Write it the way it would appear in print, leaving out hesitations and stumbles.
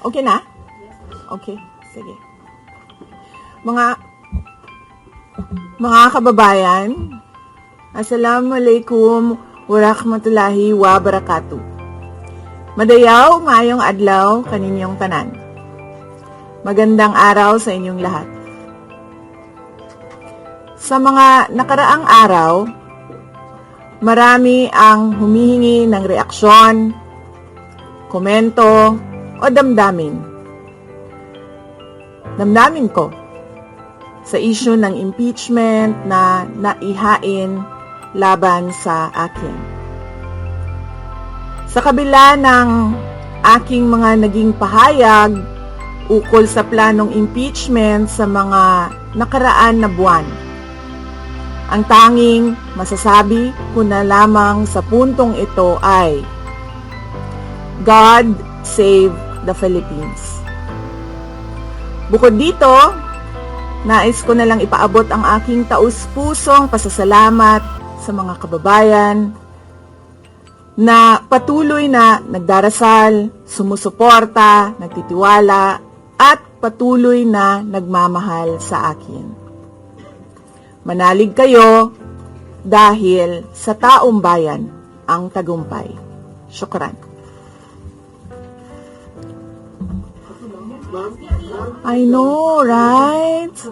Okay na? Okay, sige. Mga kababayan, Assalamualaikum warahmatullahi wabarakatuh. Madayaw, maayong adlaw kaninyong tanan. Magandang araw sa inyong lahat. Sa mga nakaraang araw, marami ang humihingi ng reaksyon, komento, o damdamin. Damdamin ko sa issue ng impeachment na naihain laban sa akin. Sa kabila ng aking mga naging pahayag ukol sa planong impeachment sa mga nakaraan na buwan, ang tanging masasabi ko na lamang sa puntong ito ay God save the Philippines. Bukod dito, nais ko na lang ipaabot ang aking taus-pusong pasasalamat sa mga kababayan na patuloy na nagdarasal, sumusuporta, nagtitiwala, at patuloy na nagmamahal sa akin. Manalig kayo dahil sa taong bayan ang tagumpay. Syukran. I know, right?